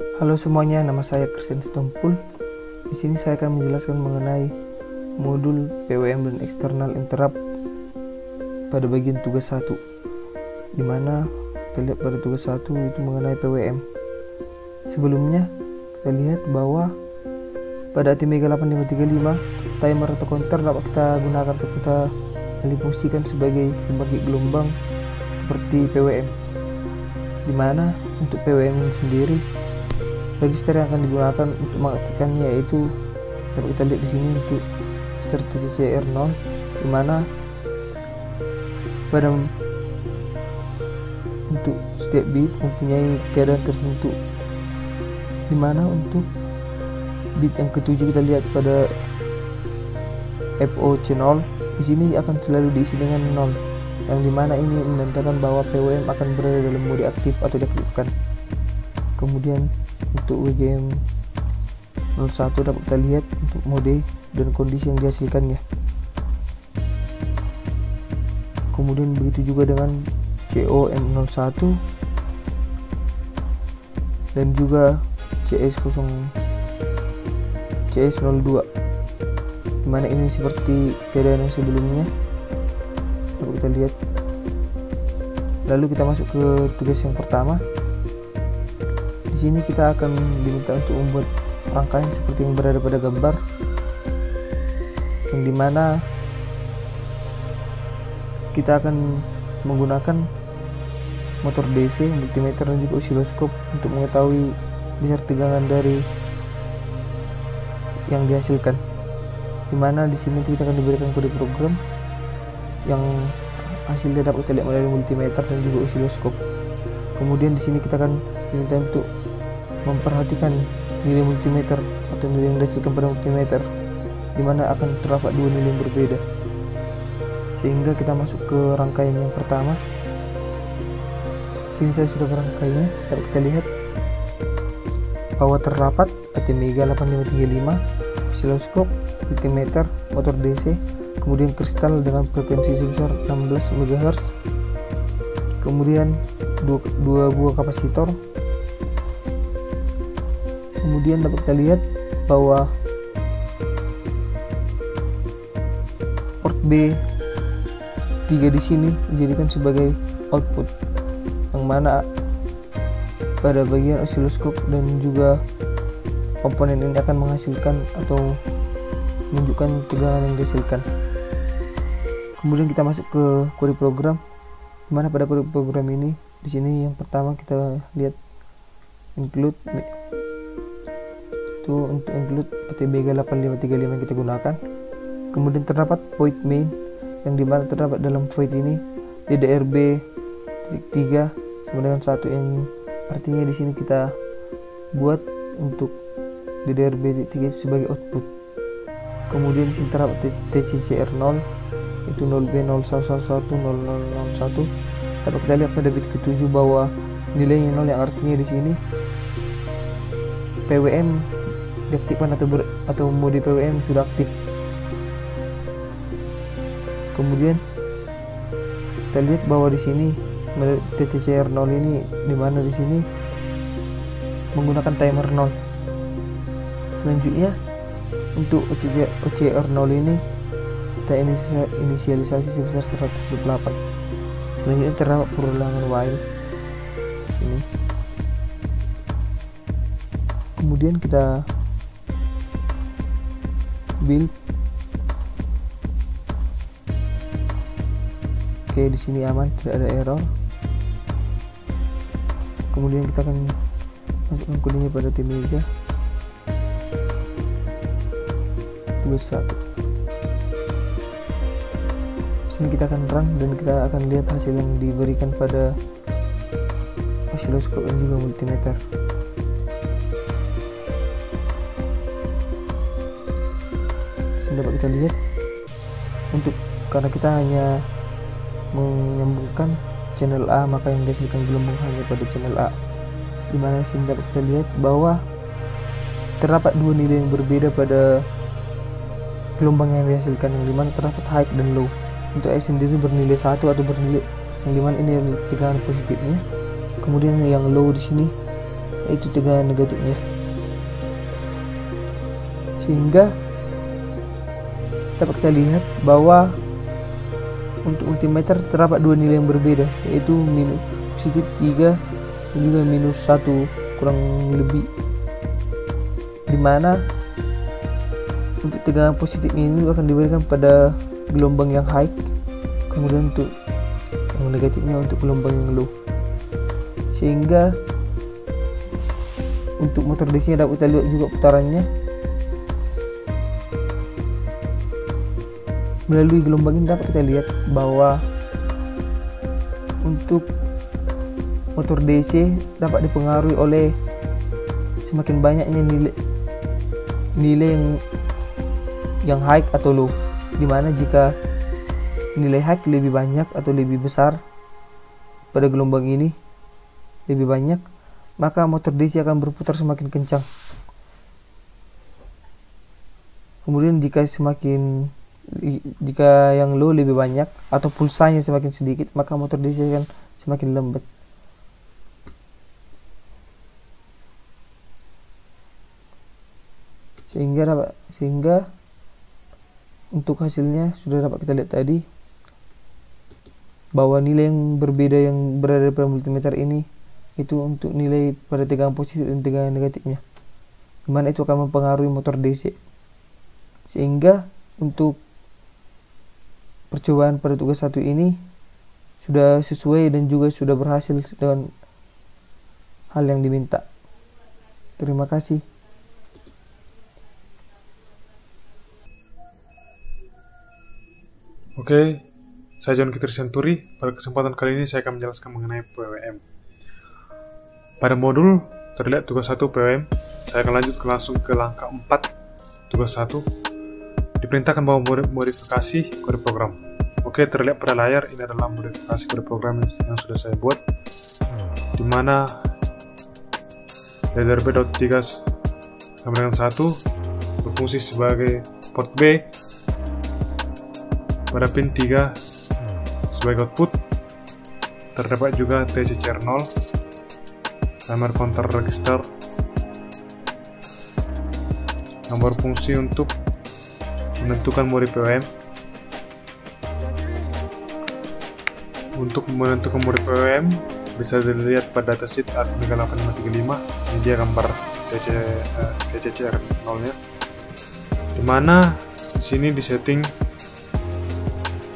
Halo semuanya, nama saya Christian Stompul. Di sini saya akan menjelaskan mengenai modul PWM dan External Interrupt pada bagian tugas 1. Di mana kita lihat pada tugas 1 itu mengenai PWM. Sebelumnya kita lihat bahwa pada ATmega 8535 timer atau counter dapat kita gunakan untuk kita fungsikan sebagai pembagi gelombang seperti PWM. Di mana untuk PWM sendiri register yang akan digunakan untuk mengaktifkannya yaitu dapat kita lihat di sini untuk register TCCR0, di mana pada untuk setiap bit mempunyai keadaan tertentu, di mana untuk bit yang ketujuh kita lihat pada FOC0 di sini akan selalu diisi dengan 0, yang dimana ini menandakan bahwa PWM akan berada dalam mode aktif atau diaktifkan. Kemudian untuk WGM 01 dapat kita lihat untuk mode dan kondisi yang dihasilkannya. Kemudian begitu juga dengan COM01 dan juga CS02, dimana ini seperti keadaan yang sebelumnya dapat kita lihat. Lalu kita masuk ke tugas yang pertama. Di sini kita akan diminta untuk membuat rangkaian seperti yang berada pada gambar, yang dimana kita akan menggunakan motor DC, multimeter dan juga osiloskop untuk mengetahui besar tegangan dari yang dihasilkan. Dimana di sini kita akan diberikan kode program yang hasilnya dapat kita lihat melalui multimeter dan juga osiloskop. Kemudian di sini kita akan diminta untuk memperhatikan nilai multimeter atau nilai yang dihasilkan pada multimeter, dimana akan terdapat dua nilai yang berbeda. Sehingga kita masuk ke rangkaian yang pertama. Sini saya sudah merangkainya. Dapat kita lihat bahwa terdapat ATmega 8535, osiloskop, multimeter, motor DC, kemudian kristal dengan frekuensi sebesar 16 MHz, kemudian dua buah kapasitor. Kemudian dapat kita lihat bahwa port B3 di sini dijadikan sebagai output, yang mana pada bagian osiloskop dan juga komponen ini akan menghasilkan atau menunjukkan tegangan yang dihasilkan. Kemudian kita masuk ke kode program, di mana pada kode program ini di sini yang pertama kita lihat include itu untuk include ATmega 8535 yang kita gunakan. Kemudian terdapat void main, yang dimana terdapat dalam void ini DDRB-3 sama dengan 1, yang artinya di sini kita buat untuk DDRB-3 sebagai output. Kemudian di sini terdapat TCCR0 itu 0B01110001. Dapat kita lihat pada bit ke-7 bahwa nilainya 0, yang artinya di sini PWM diaktifkan atau mode PWM sudah aktif. Kemudian kita lihat bahwa di sini TCCR0 ini, di mana di sini menggunakan timer 0. Selanjutnya untuk OCR0 ini kita inisialisasi sebesar 128. Selanjutnya terdapat perulangan while ini. Kemudian kita build. Oke, di sini aman, tidak ada error. Kemudian kita akan masukkan kodenya pada ATmega 21. Sini kita akan run dan kita akan lihat hasil yang diberikan pada osiloskop dan juga multimeter. Dapat kita lihat untuk karena kita hanya menyambungkan channel A, maka yang dihasilkan gelombang hanya pada channel A, dimana sini dapat kita lihat bahwa terdapat dua nilai yang berbeda pada gelombang yang dihasilkan, yang dimana terdapat high dan low. Untuk S sendiri bernilai 1 atau bernilai, yang dimana ini tegangan positifnya. Kemudian yang low di sini yaitu tegangan negatifnya. Sehingga dapat kita lihat bahwa untuk multimeter terdapat dua nilai yang berbeda, yaitu positif 3 dan juga minus 1 kurang lebih, dimana untuk tegangan positif ini akan diberikan pada gelombang yang high, kemudian untuk yang negatifnya untuk gelombang yang low. Sehingga untuk motor DC dapat kita lihat juga putarannya melalui gelombang ini. Dapat kita lihat bahwa untuk motor DC dapat dipengaruhi oleh semakin banyaknya nilai yang high atau low, dimana jika nilai high lebih banyak atau lebih besar pada gelombang ini lebih banyak, maka motor DC akan berputar semakin kencang. Kemudian jika yang low lebih banyak atau pulsanya semakin sedikit, maka motor DC akan semakin lambat. Sehingga untuk hasilnya sudah dapat kita lihat tadi bahwa nilai yang berbeda yang berada pada multimeter ini itu untuk nilai pada tegangan positif dan tegangan negatifnya, dimana itu akan mempengaruhi motor DC. Sehingga untuk percobaan pada tugas 1 ini sudah sesuai dan juga sudah berhasil dengan hal yang diminta. Terima kasih. Oke, saya John Kitri Senturi. Pada kesempatan kali ini saya akan menjelaskan mengenai PWM. Pada modul terlihat tugas 1 PWM. Saya akan lanjut langsung ke langkah 4 tugas 1. Diperintahkan bahwa modifikasi kode program. Oke, terlihat pada layar ini adalah modifikasi kode program yang sudah saya buat, dimana ddrb.3 sama dengan 1 berfungsi sebagai port B pada pin 3 sebagai output. Terdapat juga TCCR0 timer counter register yang berfungsi untuk menentukan mode PWM. Untuk menentukan mode PWM bisa dilihat pada datasheet AS38535. Ini dia gambar TCCR0 nya, dimana di sini disetting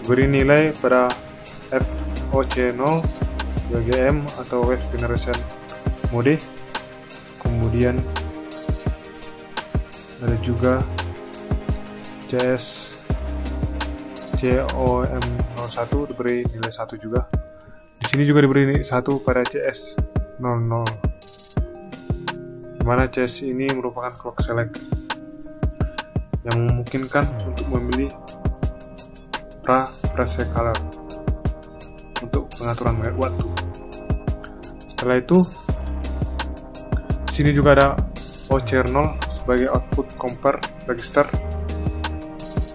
beri nilai pada FOC0 BGM atau Wave Generation Mode. Kemudian ada juga CS COM01 diberi nilai 1 juga. Di sini juga diberi nilai 1 pada CS00, dimana CS ini merupakan clock select yang memungkinkan untuk memilih preset color untuk pengaturan waktu. Setelah itu, di sini juga ada OCR0 sebagai output compare register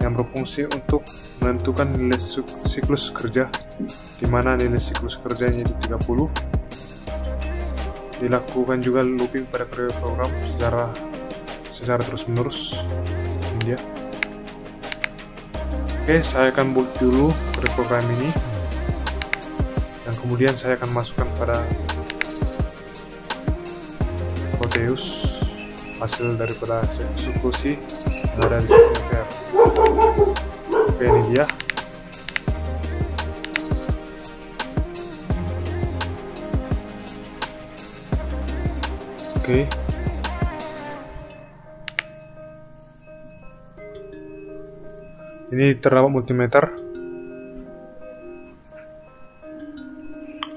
yang berfungsi untuk menentukan nilai siklus kerja, di mana nilai siklus kerjanya itu 30. Dilakukan juga looping pada program secara terus-menerus. Ini dia. Oke, saya akan build dulu pada program ini dan kemudian saya akan masukkan pada Proteus hasil daripada eksekusi yang ada di software. Oke, ini dia. Oke. Ini terdapat multimeter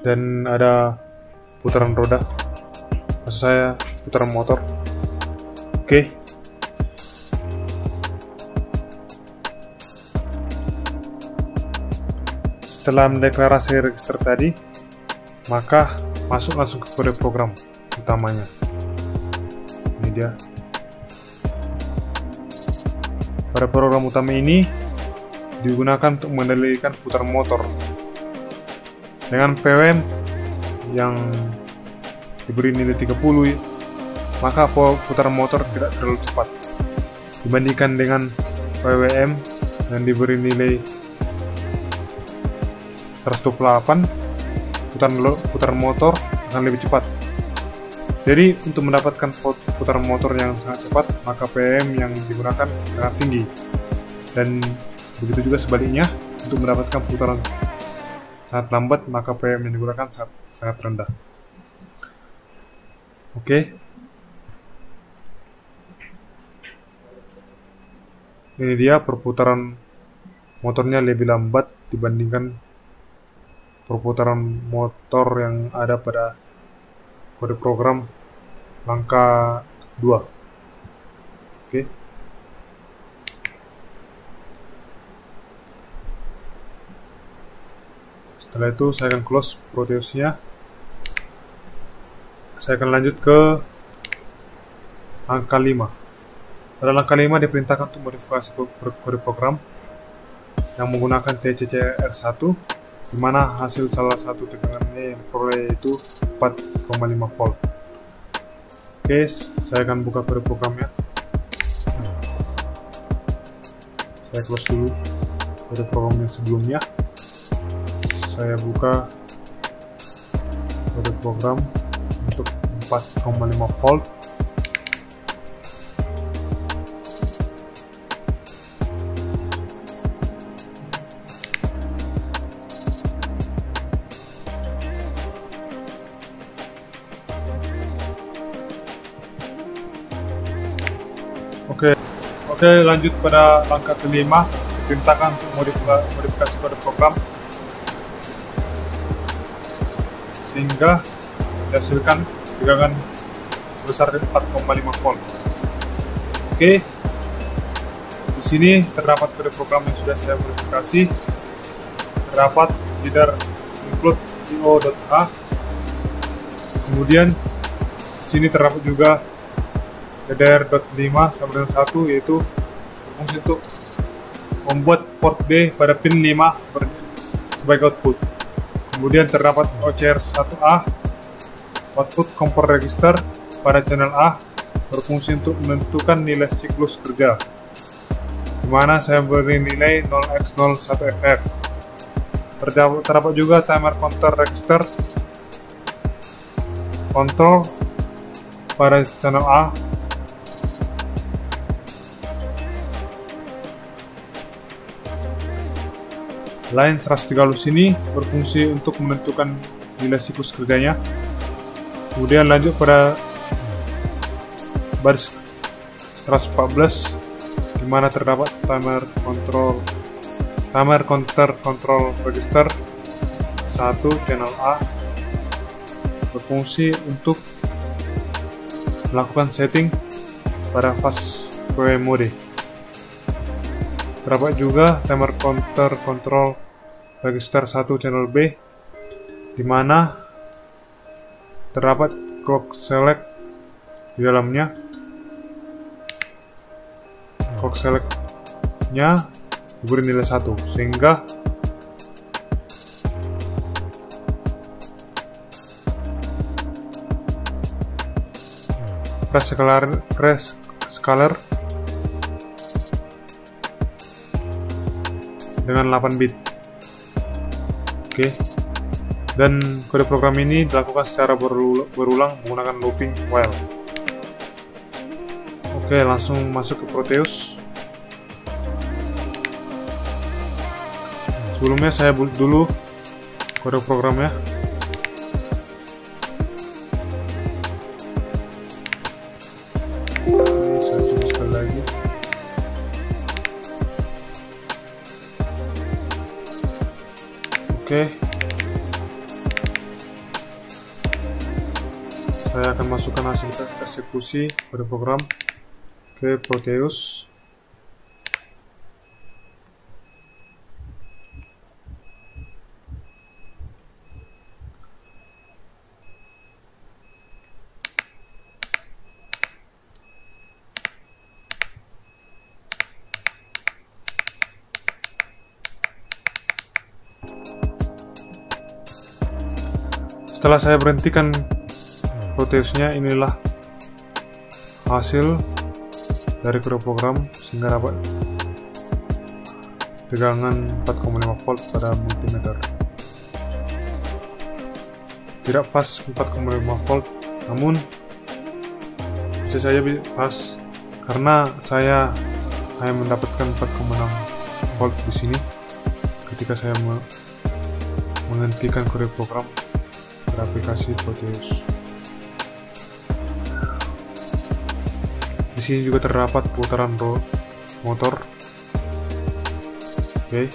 dan ada putaran roda, maksud saya putaran motor. Oke. Setelah mendeklarasi register tadi, maka masuk langsung ke kode program utamanya. Ini dia. Pada program utama ini digunakan untuk mengendalikan putaran motor dengan PWM yang diberi nilai 30 maka putaran motor tidak terlalu cepat dibandingkan dengan PWM yang diberi nilai 128. Putaran motor akan lebih cepat. Jadi untuk mendapatkan putaran motor yang sangat cepat, maka PWM yang digunakan sangat tinggi, dan begitu juga sebaliknya, untuk mendapatkan putaran sangat lambat, maka PWM yang digunakan sangat rendah. Oke. Ini dia perputaran motornya lebih lambat dibandingkan perputaran motor yang ada pada kode program langkah 2. Oke. Setelah itu saya akan close Proteusnya. Saya akan lanjut ke angka 5. Pada langkah 5 diperintahkan untuk modifikasi kode program yang menggunakan TCCR1, di mana hasil salah satu tegangannya yang peroleh itu 4,5 volt. Oke, saya akan buka kode programnya. Saya close dulu kode program yang sebelumnya. Saya buka kode program untuk 4,5 volt. Oke, lanjut pada langkah kelima, diperintahkan untuk modifikasi kode program sehingga dihasilkan tegangan sebesar 4,5 volt. Oke, di sini terdapat kode program yang sudah saya modifikasi. Terdapat header include io.h. Kemudian di sini terdapat juga DDR.5 sama dengan 1, yaitu berfungsi untuk membuat port B pada pin 5 sebagai output. Kemudian terdapat OCR1A, output compare register pada channel A, berfungsi untuk menentukan nilai siklus kerja, di mana saya beri nilai 0x01FF. Terdapat juga timer counter register kontrol pada channel A. Line 130 ini berfungsi untuk menentukan nilai siklus kerjanya. Kemudian lanjut pada baris 114, di mana terdapat timer counter control register 1 channel A, berfungsi untuk melakukan setting pada fast PWM mode. Terdapat juga timer counter control register 1 channel B, di mana terdapat clock select di dalamnya. Clock select-nya diberi nilai 1, sehingga prescaler dengan 8 bit. Oke. Dan kode program ini dilakukan secara berulang menggunakan looping while. Oke, langsung masuk ke Proteus. Sebelumnya saya build dulu kode programnya. Saya coba sekali lagi. Oke, saya akan masukkan hasil eksekusi pada program ke Proteus. Setelah saya berhentikan Proteusnya, inilah hasil dari kode program sehingga dapat tegangan 4,5 volt pada multimeter. Tidak pas 4,5 volt, namun bisa saja pas karena saya hanya mendapatkan 4,6 volt di sini ketika saya menghentikan kode program pada aplikasi Proteus. Di sini juga terdapat putaran motor. Oke.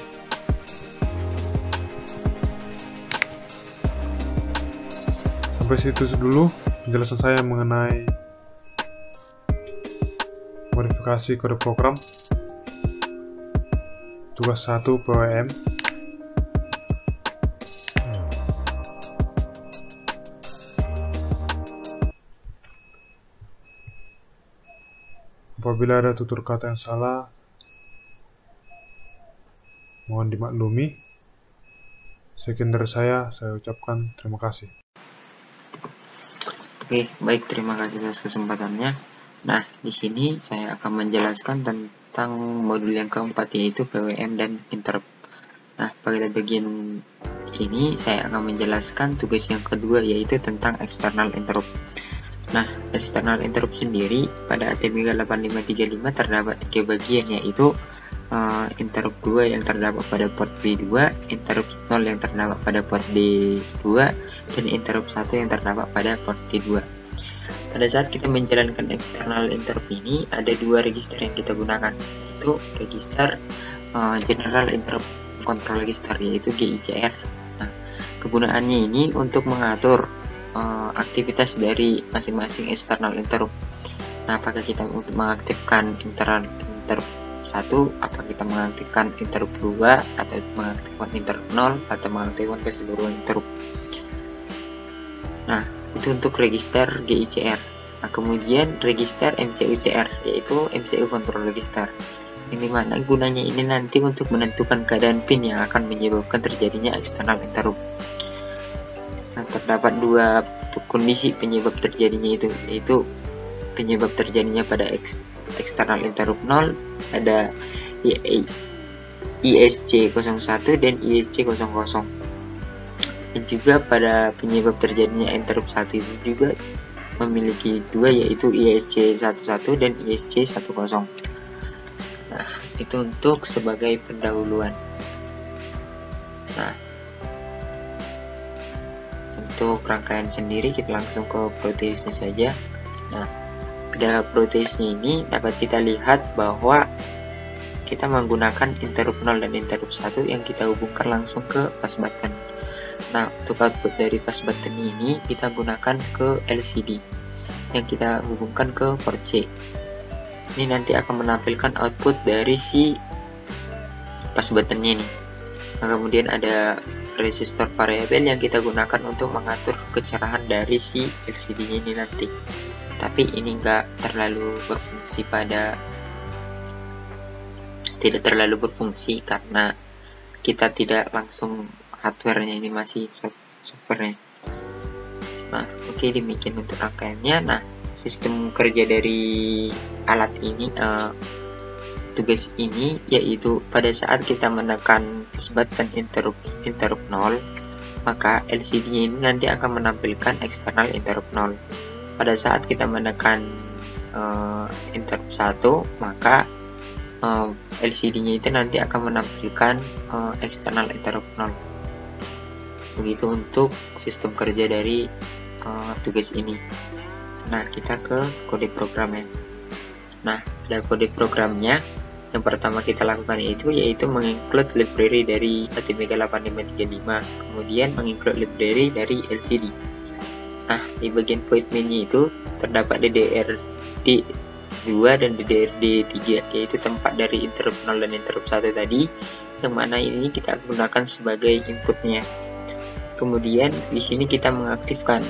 Sampai situ dulu penjelasan saya mengenai modifikasi kode program tugas 1 PWM. Apabila ada tutur kata yang salah, mohon dimaklumi. Sekian dari saya ucapkan terima kasih. Oke, baik, terima kasih atas kesempatannya. Nah, di sini saya akan menjelaskan tentang modul yang keempat, yaitu PWM dan interrupt. Nah, pada bagian ini saya akan menjelaskan tugas yang kedua, yaitu tentang external interrupt. Nah, external interrupt sendiri pada ATmega 8535 terdapat 3 bagian, yaitu interrupt 2 yang terdapat pada port B2, interrupt 0 yang terdapat pada port D2, dan interrupt 1 yang terdapat pada port D2. Pada saat kita menjalankan external interrupt ini, ada 2 register yang kita gunakan, yaitu register General Interrupt Control Register, yaitu GICR. Nah, kegunaannya ini untuk mengatur aktivitas dari masing-masing external interrupt. Nah, apakah kita untuk mengaktifkan internal interrupt 1, apakah kita mengaktifkan interrupt 2, atau mengaktifkan interrupt 0, atau mengaktifkan keseluruhan interrupt. Nah, itu untuk register GICR. Nah, kemudian register MCU-CR, yaitu MCU Control Register. Ini mana gunanya ini nanti untuk menentukan keadaan pin yang akan menyebabkan terjadinya external interrupt. Nah, terdapat 2 kondisi penyebab terjadinya itu, yaitu penyebab terjadinya pada external interrupt 0 ada ISC01 dan ISC00. Dan juga pada penyebab terjadinya interrupt 1 itu juga memiliki 2, yaitu ISC11 dan ISC10. Nah, itu untuk sebagai pendahuluan. Nah, untuk rangkaian sendiri kita langsung ke Proteusnya saja. Nah, pada Proteusnya ini dapat kita lihat bahwa kita menggunakan interrupt 0 dan interrupt 1 yang kita hubungkan langsung ke pas button. Nah, untuk output dari pas button ini kita gunakan ke LCD yang kita hubungkan ke port C. Ini nanti akan menampilkan output dari si pas buttonnya ini. Nah, kemudian ada resistor variabel yang kita gunakan untuk mengatur kecerahan dari si LCD-nya ini nanti. Tapi ini tidak terlalu berfungsi karena kita tidak langsung hardware-nya, ini masih software-nya. Nah, oke, demikian untuk rangkaiannya. Nah, sistem kerja dari alat ini, tugas ini, yaitu pada saat kita menekan pas button interrupt 0, maka LCD-nya ini nanti akan menampilkan external interrupt 0. Pada saat kita menekan interrupt 1, maka LCD-nya itu nanti akan menampilkan external interrupt 0. Begitu untuk sistem kerja dari tugas ini. Nah, kita ke kode programnya. Nah, pada kode programnya yang pertama kita lakukan yaitu menginclude library dari ATmega 8535, kemudian menginclude library dari LCD. Nah, di bagian void menu itu terdapat DDRD2 dan DDRD3, yaitu tempat dari interrupt 0 dan interrupt 1 tadi, yang mana ini kita gunakan sebagai inputnya. Kemudian di sini kita mengaktifkan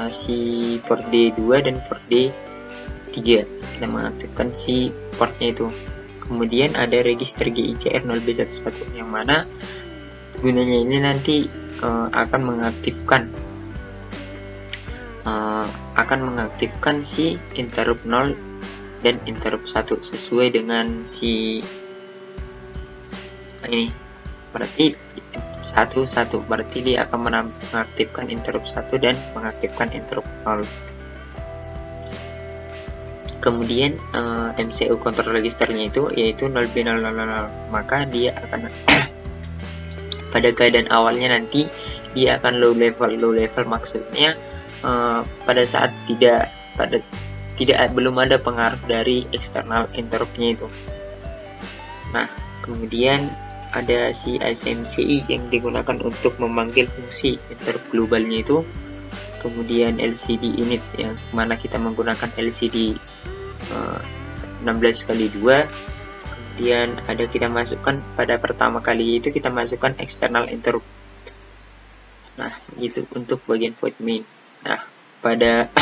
si port D2 dan port D3, kita mengaktifkan si portnya itu. Kemudian ada register GICR 0B11 yang mana gunanya ini nanti akan mengaktifkan akan mengaktifkan si interrupt 0 dan interrupt 1 sesuai dengan si ini. Berarti 1 berarti dia akan mengaktifkan interrupt 1 dan mengaktifkan interrupt 0. Kemudian MCU control registernya itu yaitu 0B000, maka dia akan pada keadaan awalnya nanti dia akan low level maksudnya pada saat belum ada pengaruh dari eksternal interruptnya itu. Nah, kemudian ada si ICMCI yang digunakan untuk memanggil fungsi interrupt globalnya itu. Kemudian LCD unit yang mana kita menggunakan LCD 16x2. Kemudian ada kita masukkan pada pertama kali itu kita masukkan external interrupt. Nah, itu untuk bagian void main. Nah, pada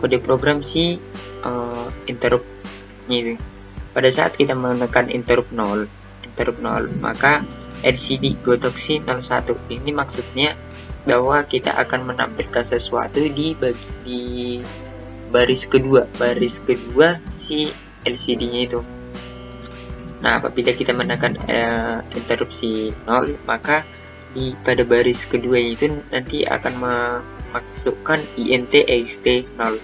kode program si interrupt-nya itu, pada saat kita menekan interrupt 0, maka LCD gotoksi 01. Ini maksudnya bahwa kita akan menampilkan sesuatu di baris kedua si LCD-nya itu. Nah, apabila kita menekan interupsi 0, maka pada baris kedua itu nanti akan memasukkan INT EXT 0.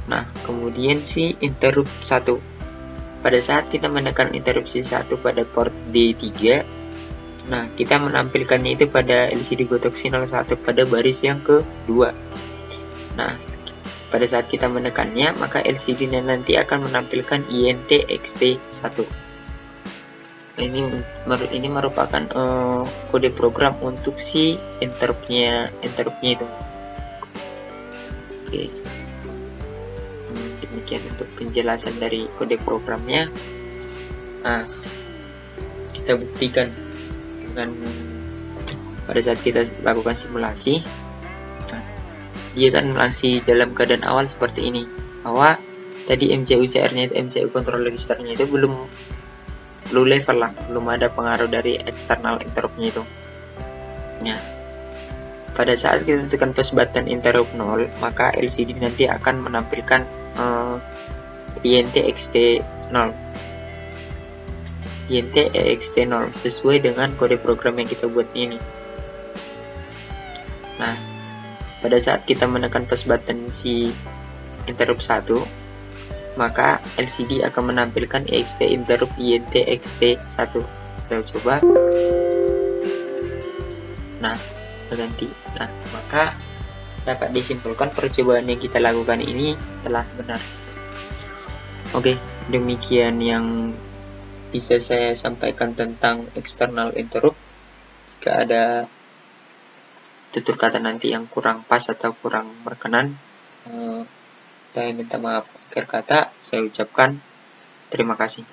Nah, kemudian si interrupt 1. Pada saat kita menekan interupsi 1 pada port D3, nah kita menampilkannya itu pada LCD gotoksi 01 pada baris yang kedua. Nah, pada saat kita menekannya, maka LCD nanti akan menampilkan INT EXT 1. Ini merupakan kode program untuk si interruptnya itu. Oke. Demikian untuk penjelasan dari kode programnya. Nah, kita buktikan dengan pada saat kita lakukan simulasi. Nah, dia kan masih dalam keadaan awal seperti ini, bahwa tadi MCU CR-nya itu, MCU control registernya itu belum low level lah, belum ada pengaruh dari eksternal interrupt-nya itu. Nah, pada saat kita tekan push button interrupt 0, maka LCD nanti akan menampilkan INT EXT 0 sesuai dengan kode program yang kita buat ini. Nah, pada saat kita menekan push button si interrupt 1, maka LCD akan menampilkan EXT interrupt INT EXT 1. Saya coba. Nah, berganti. Nah, maka dapat disimpulkan percobaan yang kita lakukan ini telah benar. Oke, demikian yang bisa saya sampaikan tentang external interrupt. Jika ada tutur kata nanti yang kurang pas atau kurang berkenan, saya minta maaf. Akhir kata saya ucapkan terima kasih.